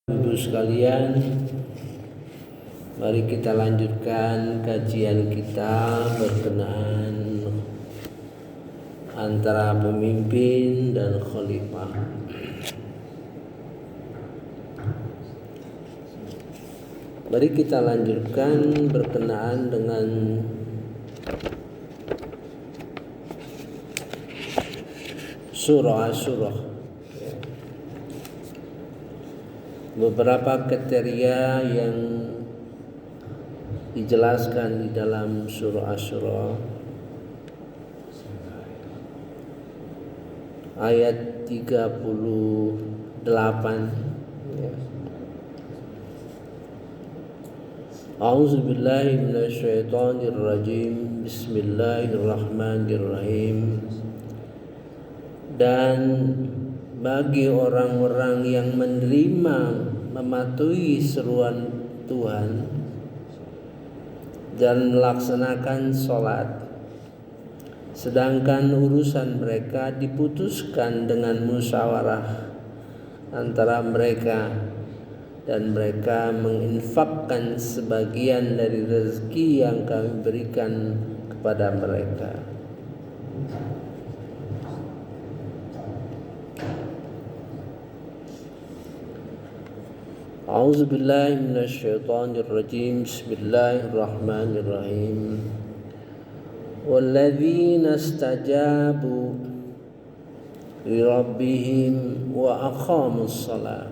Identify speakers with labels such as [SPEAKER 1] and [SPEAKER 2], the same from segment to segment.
[SPEAKER 1] Ibu sekalian, mari kita lanjutkan kajian kita berkenaan antara pemimpin dan khalifah. Mari kita lanjutkan berkenaan dengan surah Asyura. Beberapa kriteria yang dijelaskan di dalam surah Asyura ayat 38 ya. A'udzubillahi minasyaitonirrajim. Bismillahirrahmanirrahim. Dan bagi orang-orang yang menerima mematuhi seruan Tuhan dan melaksanakan sholat, sedangkan urusan mereka diputuskan dengan musyawarah antara mereka, dan mereka menginfakkan sebagian dari rezeki yang kami berikan kepada mereka. A'udzubillahi minasyaitonirrajim. Bismillahirrahmanirrahim. Walladzina istajabu li rabbihim wa aqamus shalah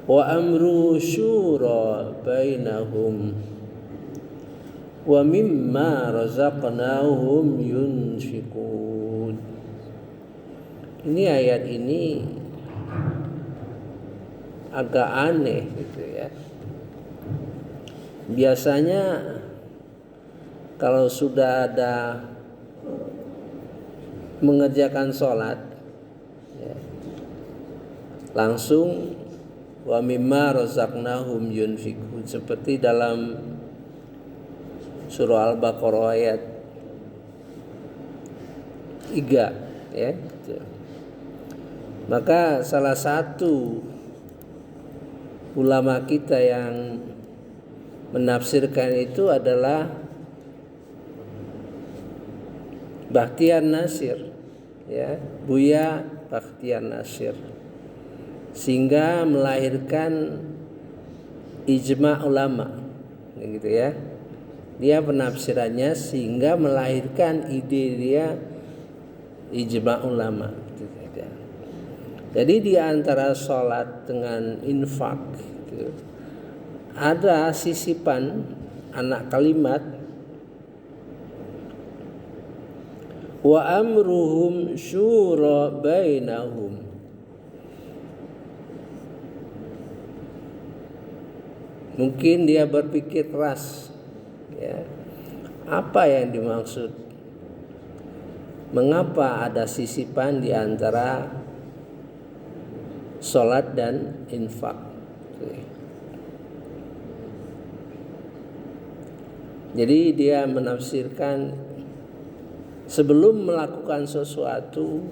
[SPEAKER 1] wa amru syura bainahum wa mimma razaqnahum yunfiqun. Ini ayat ini agak aneh gitu ya. Biasanya kalau sudah ada mengerjakan sholat ya, langsung wa mimma razaqnahum yunfiqun, seperti dalam surah Al-Baqarah ayat 3 ya gitu. Maka salah satu ulama kita yang menafsirkan itu adalah Bakhtiar Nasir ya, Buya Bakhtiar Nasir, sehingga melahirkan ijma' ulama gitu ya. Dia penafsirannya sehingga melahirkan ide dia ijma' ulama gitu. Jadi di antara sholat dengan infak gitu, ada sisipan anak kalimat wa amruhum syura bainahum. Mungkin dia berpikir keras ya, apa yang dimaksud, mengapa ada sisipan di antara sholat dan infak. Jadi dia menafsirkan sebelum melakukan sesuatu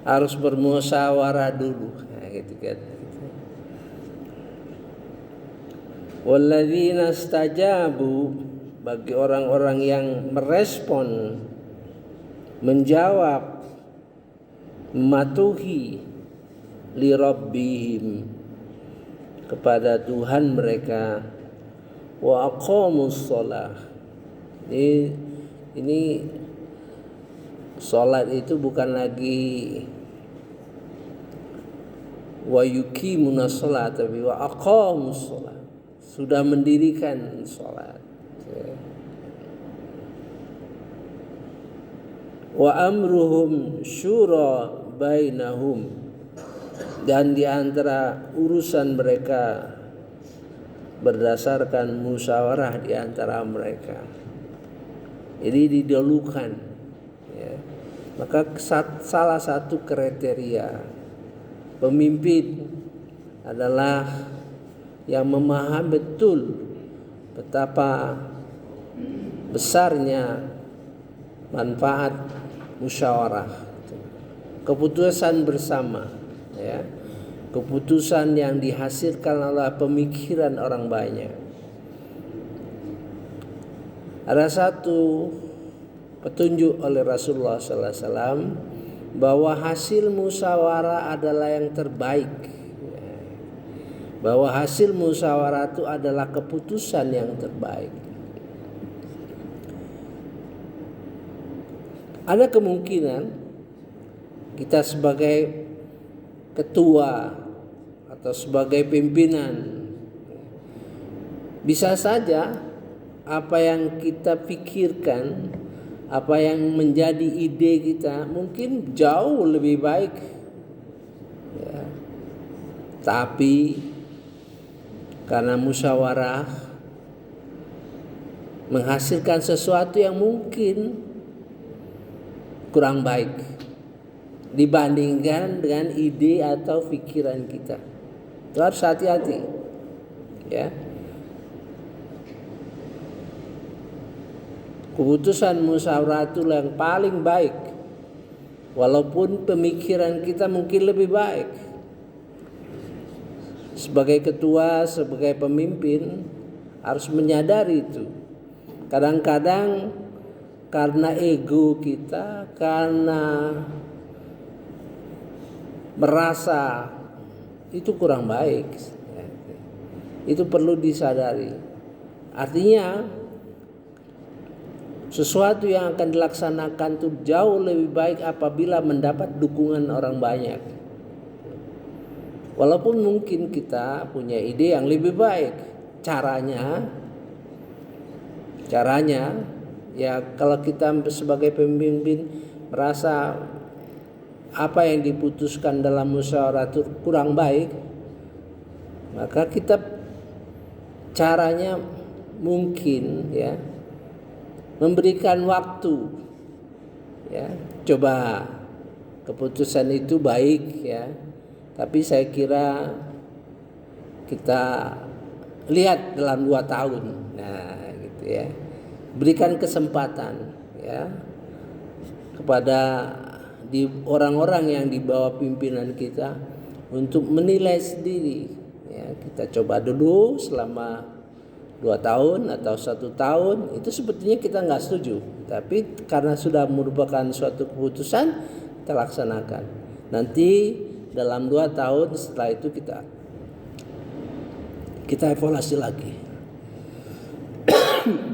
[SPEAKER 1] harus bermusyawarah dulu. Nah, gitu kan. Walladzina istajabu, bagi orang-orang yang merespon, menjawab, mematuhi li rabbihim, kepada Tuhan mereka, wa aqamus shalah. Ini salat itu bukan lagi wa yuqimunas shalah, tapi wa aqamus shalah, sudah mendirikan salat. Wa amruhum syura bainahum, dan di antara urusan mereka berdasarkan musyawarah di antara mereka. Jadi didahulukan ya. Maka salah satu kriteria pemimpin adalah yang memahami betul betapa besarnya manfaat musyawarah. keputusan bersama, ya. Keputusan yang dihasilkan oleh pemikiran orang banyak. Ada satu petunjuk oleh Rasulullah sallallahu alaihi wasallam bahwa hasil musyawarah adalah yang terbaik. Bahwa hasil musyawarah itu adalah keputusan yang terbaik. Ada kemungkinan kita sebagai ketua atau sebagai pimpinan bisa saja apa yang kita pikirkan, apa yang menjadi ide kita mungkin jauh lebih baik, ya. Tapi karena musyawarah menghasilkan sesuatu yang mungkin kurang baik dibandingkan dengan ide atau pikiran kita. Itu harus hati-hati, ya. Keputusan musyawarah itu yang paling baik, walaupun pemikiran kita mungkin lebih baik. Sebagai ketua, sebagai pemimpin harus menyadari itu. Kadang-kadang karena ego kita, karena merasa itu kurang baik, itu perlu disadari. Artinya sesuatu yang akan dilaksanakan itu jauh lebih baik apabila mendapat dukungan orang banyak. Walaupun mungkin kita punya ide yang lebih baik, caranya ya kalau kita sebagai pemimpin merasa apa yang diputuskan dalam musyawarah itu kurang baik, maka kita caranya mungkin, ya, memberikan waktu, ya. Coba keputusan itu baik, ya, tapi saya kira kita lihat dalam 2 tahun, nah gitu, ya. Berikan kesempatan, ya, kepada orang-orang yang di bawah pimpinan kita untuk menilai sendiri, ya. Kita coba dulu selama 2 tahun atau 1 tahun, itu sebetulnya kita nggak setuju, tapi karena sudah merupakan suatu keputusan, kita laksanakan. Nanti dalam 2 tahun setelah itu kita evaluasi lagi.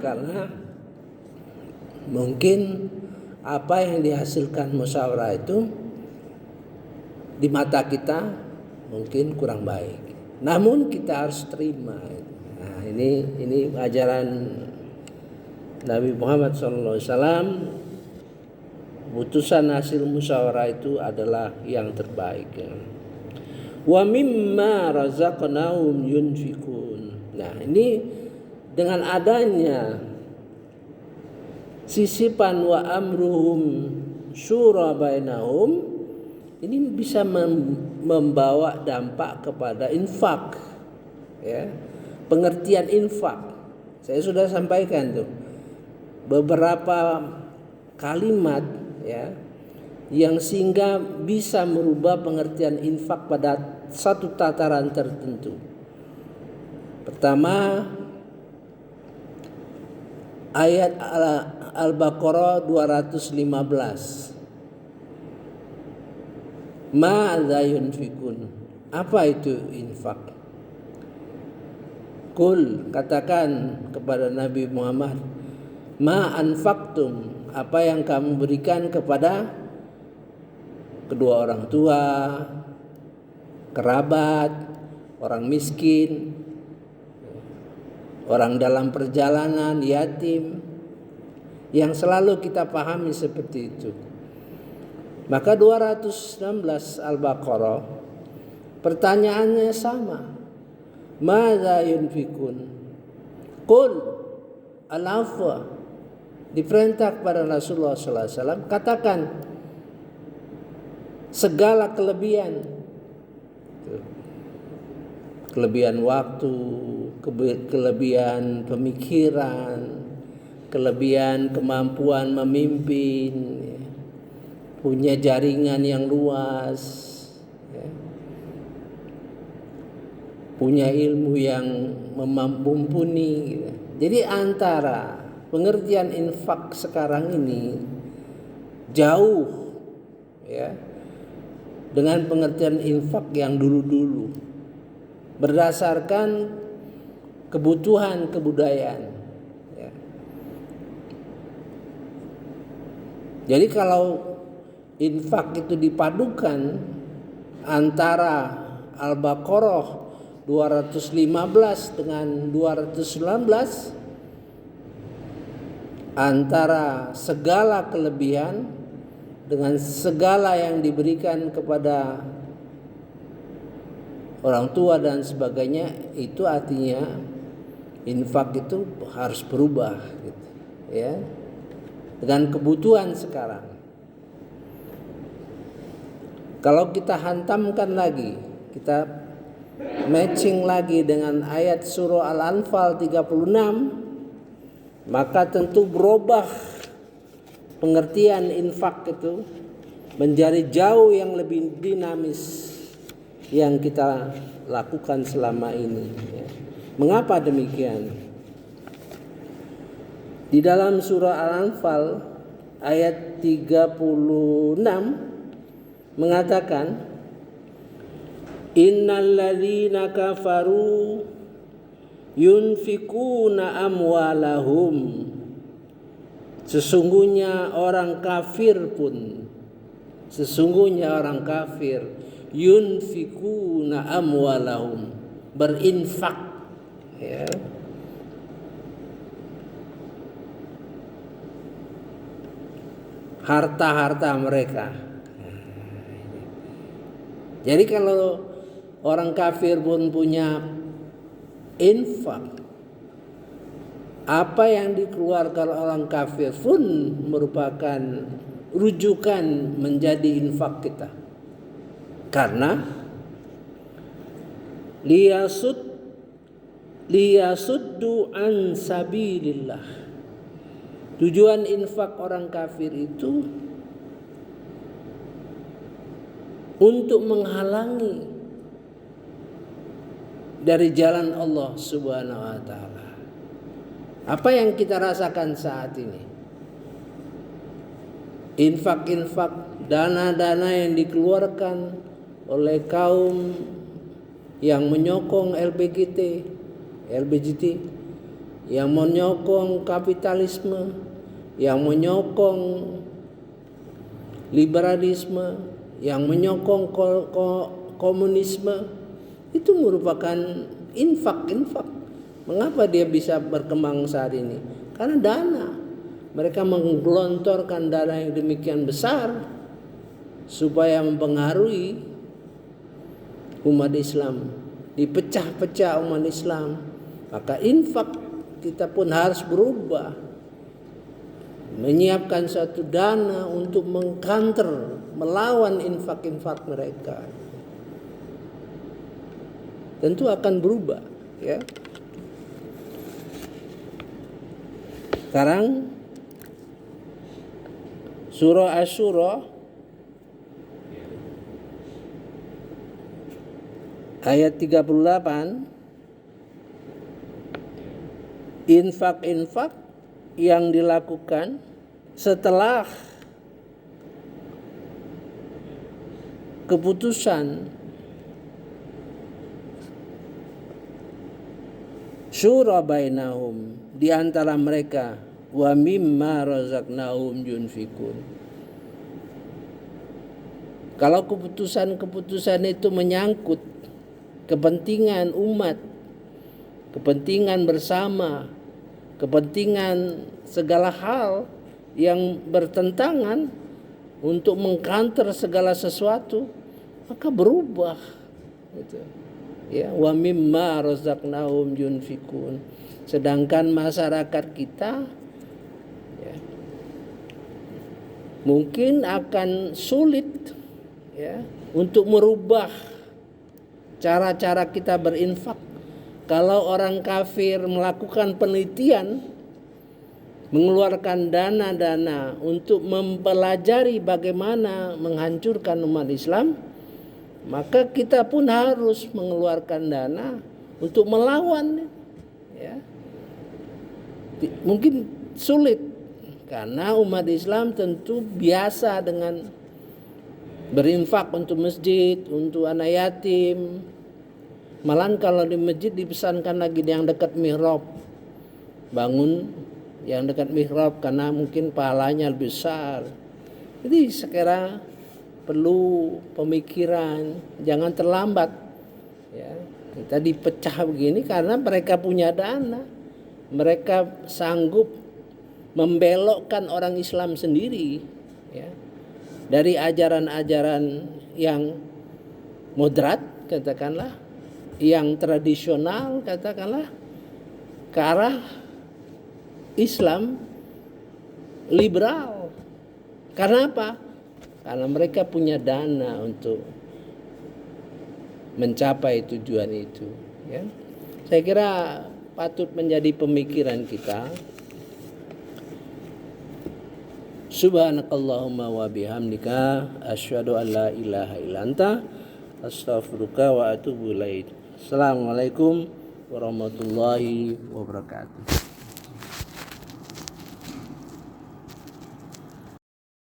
[SPEAKER 1] Karena mungkin apa yang dihasilkan musyawarah itu di mata kita mungkin kurang baik. Namun kita harus terima. Nah, ini ajaran Nabi Muhammad SAW. Putusan hasil musyawarah itu adalah yang terbaik. Wa mimma razaqnahum yunfikun. Nah, ini dengan adanya sisipan wa amruhum syura bainahum, ini bisa membawa dampak kepada infak, ya. Pengertian infak saya sudah sampaikan tuh beberapa kalimat, ya, yang sehingga bisa merubah pengertian infak pada satu tataran tertentu. Pertama, ayat Al-Baqarah 215. Ma'adza yunfikun. Apa itu infak? Qul, katakan kepada Nabi Muhammad, ma anfaqtum, apa yang kamu berikan kepada kedua orang tua, kerabat, orang miskin, orang dalam perjalanan, yatim, yang selalu kita pahami seperti itu. Maka 216 Al-Baqarah pertanyaannya sama. Madza yunfikun? Qul al-afwa. Diperintah kepada Rasulullah sallallahu alaihi wasallam, katakan segala kelebihan. Kelebihan waktu, kelebihan pemikiran, kelebihan kemampuan memimpin, punya jaringan yang luas, ya, punya ilmu yang mumpuni gitu. Jadi antara pengertian infak sekarang ini jauh ya dengan pengertian infak yang dulu-dulu berdasarkan kebutuhan kebudayaan ya. Jadi kalau infak itu dipadukan antara Al-Baqarah 215 dengan 219, antara segala kelebihan dengan segala yang diberikan kepada orang tua dan sebagainya, itu artinya infak itu harus berubah gitu, ya, dengan kebutuhan sekarang. Kalau kita hantamkan lagi, kita matching lagi dengan ayat surah Al-Anfal 36, maka tentu berubah pengertian infak itu menjadi jauh yang lebih dinamis yang kita lakukan selama ini. Mengapa demikian? Di dalam surah Al-Anfal ayat 36 mengatakan, innal ladzina kafaru yunfikuna amwalahum, sesungguhnya orang kafir yunfikuna amwalahum, berinfak ya, harta-harta mereka. Jadi kalau orang kafir pun punya infak, apa yang dikeluarkan orang kafir pun merupakan rujukan menjadi infak kita. Karena liyasuddu an sabilillah. Tujuan infak orang kafir itu untuk menghalangi dari jalan Allah Subhanahu wa taala. Apa yang kita rasakan saat ini? Infak-infak, dana-dana yang dikeluarkan oleh kaum yang menyokong LGBT, yang menyokong kapitalisme, yang menyokong liberalisme, yang menyokong komunisme, itu merupakan infak. Mengapa dia bisa berkembang saat ini? Karena dana. Mereka menggelontorkan dana yang demikian besar supaya mempengaruhi umat Islam, dipecah-pecah umat Islam. Maka infak kita pun harus berubah, menyiapkan satu dana untuk mengcounter, melawan infak-infak mereka. Tentu akan berubah ya. Sekarang surah Asy-Syura ayat 38, infak-infak yang dilakukan setelah keputusan syura bainahum, di antara mereka, wa mimma razaqnahum yunfikun. Kalau keputusan-keputusan itu menyangkut kepentingan umat, kepentingan bersama, kepentingan segala hal yang bertentangan untuk mengcounter segala sesuatu, maka berubah gitu. Ya, wa mimma razaqnahum yunfikun. Sedangkan masyarakat kita ya, mungkin akan sulit ya untuk merubah cara-cara kita berinfak. Kalau orang kafir melakukan penelitian mengeluarkan dana-dana untuk mempelajari bagaimana menghancurkan umat Islam, maka kita pun harus mengeluarkan dana untuk melawan. Ya. Mungkin sulit karena umat Islam tentu biasa dengan berinfak untuk masjid, untuk anak yatim. Malahan kalau di masjid dipesankan lagi yang dekat mihrab, bangun yang dekat mihrab karena mungkin pahalanya lebih besar. Jadi sekarang perlu pemikiran, jangan terlambat. Ya, kita dipecah begini karena mereka punya dana, mereka sanggup membelokkan orang Islam sendiri, ya, dari ajaran-ajaran yang moderat, katakanlah, yang tradisional, katakanlah, ke arah Islam liberal. Karena apa? Karena mereka punya dana untuk mencapai tujuan itu. Ya. Saya kira patut menjadi pemikiran kita. Subhanakallahumma wa bihamdika asyhadu an la ilaha illa anta astaghfiruka wa atubu ilaik. Assalamualaikum warahmatullahi wabarakatuh.